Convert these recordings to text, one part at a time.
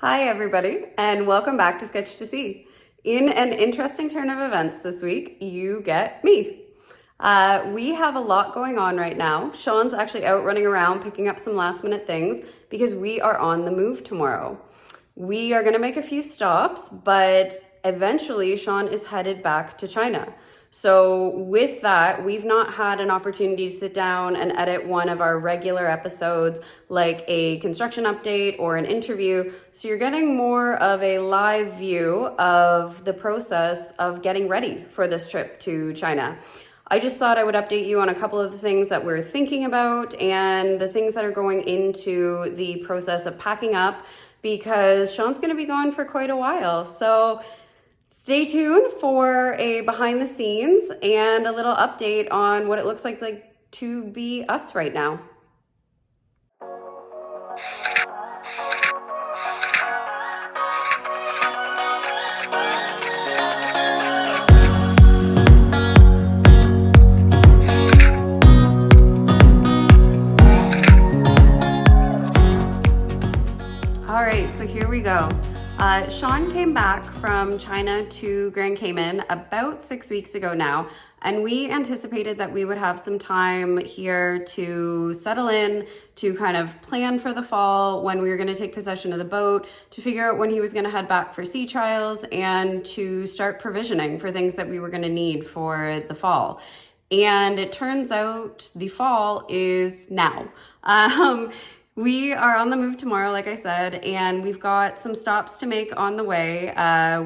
Hi everybody, and welcome back to Sketch to See. In an interesting turn of events this week, you get me. We have a lot going on right now. Sean's actually out running around picking up some last minute things because we are on the move tomorrow. We are going to make a few stops, but eventually Sean is headed back to China. So with that, we've not had an opportunity to sit down and edit one of our regular episodes like a construction update or an interview. So you're getting more of a live view of the process of getting ready for this trip to China. I just thought I would update you on a couple of the things that we're thinking about and the things that are going into the process of packing up, because Sean's going to be gone for quite a while. So stay tuned for a behind the scenes and a little update on what it looks like to be us right now. All right, so here we go. Sean came back from China to Grand Cayman about 6 weeks ago now, and we anticipated that we would have some time here to settle in, to kind of plan for the fall when we were going to take possession of the boat, to figure out when he was going to head back for sea trials, and to start provisioning for things that we were going to need for the fall. And it turns out the fall is now. We are on the move tomorrow, like I said, and we've got some stops to make on the way.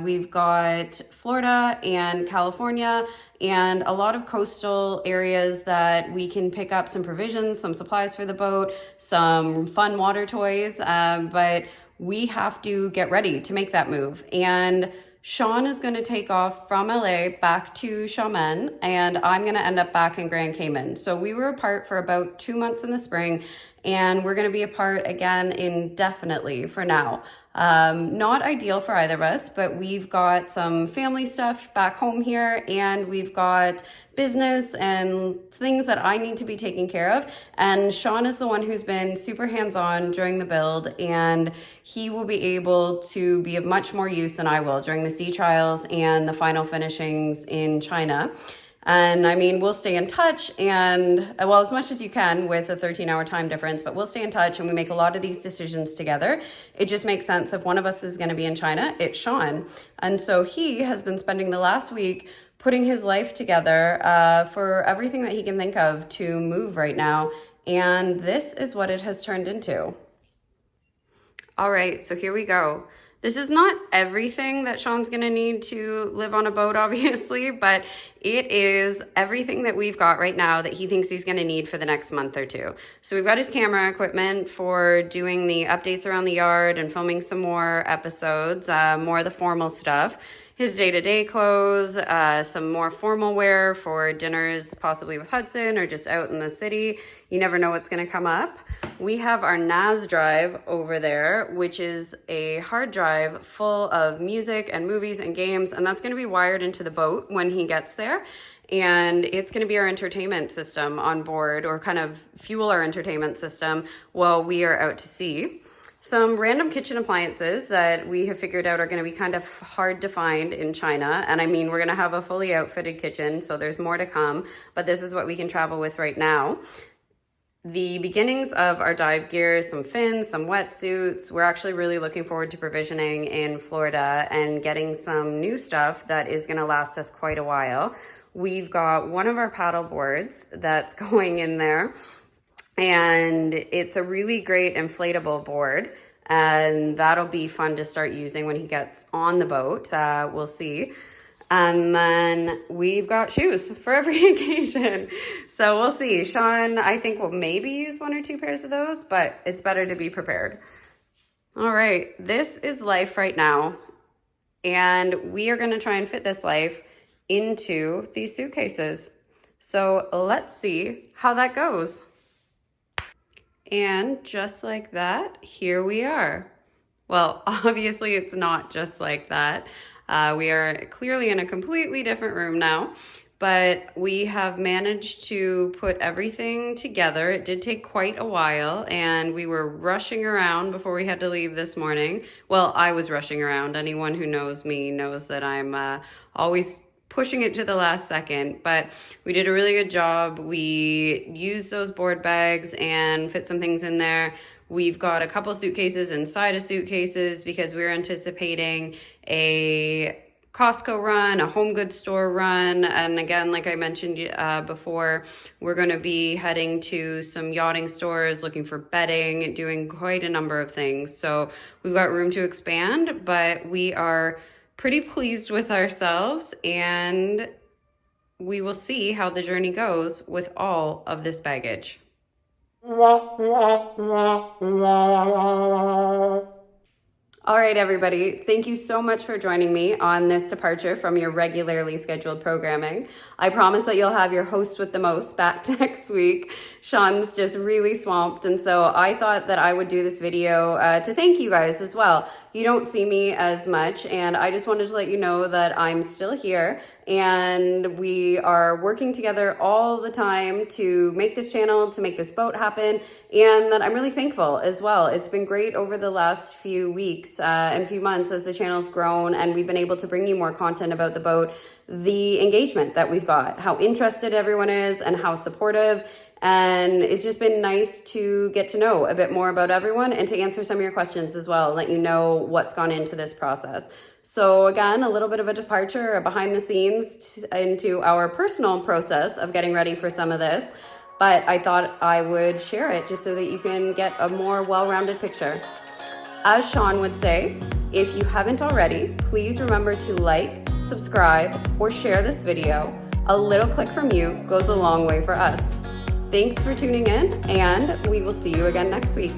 We've got Florida and California and a lot of coastal areas that we can pick up some provisions, some supplies for the boat, some fun water toys, but we have to get ready to make that move. And Sean is going to take off from LA back to Xiamen, and I'm going to end up back in Grand Cayman. So we were apart for about 2 months in the spring, and we're going to be apart again indefinitely for now. Not ideal for either of us, but we've got some family stuff back home here, and we've got business and things that I need to be taking care of. And Sean is the one who's been super hands-on during the build, and he will be able to be of much more use than I will during the sea trials and the final finishings in China. And I mean, we'll stay in touch and, well, as much as you can with a 13-hour time difference, but we'll stay in touch and we make a lot of these decisions together. It just makes sense if one of us is going to be in China, it's Sean. And so he has been spending the last week putting his life together for everything that he can think of to move right now. And this is what it has turned into. All right, so here we go. This is not everything that Sean's gonna need to live on a boat, obviously, but it is everything that we've got right now that he thinks he's gonna need for the next month or two. So we've got his camera equipment for doing the updates around the yard and filming some more episodes, more of the formal stuff. His day-to-day clothes, some more formal wear for dinners, possibly with Hudson or just out in the city. You never know what's gonna come up. We have our NAS drive over there, which is a hard drive full of music and movies and games, and that's gonna be wired into the boat when he gets there. And it's gonna be our entertainment system on board, or kind of fuel our entertainment system while we are out to sea. Some random kitchen appliances that we have figured out are going to be kind of hard to find in China. And I mean, we're going to have a fully outfitted kitchen, so there's more to come, but this is what we can travel with right now. The beginnings of our dive gear, some fins, some wetsuits. We're actually really looking forward to provisioning in Florida and getting some new stuff that is going to last us quite a while. We've got one of our paddle boards that's going in there. And it's a really great inflatable board, and that'll be fun to start using when he gets on the boat. We'll see. And then we've got shoes for every occasion. So we'll see. Sean, I think, will maybe use 1 or 2 pairs of those, but it's better to be prepared. All right, this is life right now. And we are going to try and fit this life into these suitcases. So let's see how that goes. And just like that, here we are. Well, obviously it's not just like that. We are clearly in a completely different room now, but we have managed to put everything together. It did take quite a while, and we were rushing around before we had to leave this morning. Well, I was rushing around. Anyone who knows me knows that I'm always pushing it to the last second, but we did a really good job. We used those board bags and fit some things in there. We've got a couple suitcases inside of suitcases because we're anticipating a Costco run, a home goods store run. And again, like I mentioned before, we're going to be heading to some yachting stores, looking for bedding, doing quite a number of things. So we've got room to expand, but we are pretty pleased with ourselves, and we will see how the journey goes with all of this baggage. All right, everybody. Thank you so much for joining me on this departure from your regularly scheduled programming. I promise that you'll have your host with the most back next week. Sean's just really swamped, and so I thought that I would do this video to thank you guys as well. You don't see me as much, and I just wanted to let you know that I'm still here, and we are working together all the time to make this channel, to make this boat happen, and that I'm really thankful as well. It's been great over the last few weeks and few months as the channel's grown, and we've been able to bring you more content about the boat, the engagement that we've got, how interested everyone is, and how supportive. And it's just been nice to get to know a bit more about everyone and to answer some of your questions as well, let you know what's gone into this process. So again, a little bit of a departure, a behind the scenes into our personal process of getting ready for some of this, but I thought I would share it just so that you can get a more well-rounded picture. As Sean would say, if you haven't already, please remember to like, subscribe, or share this video. A little click from you goes a long way for us. Thanks for tuning in, and we will see you again next week.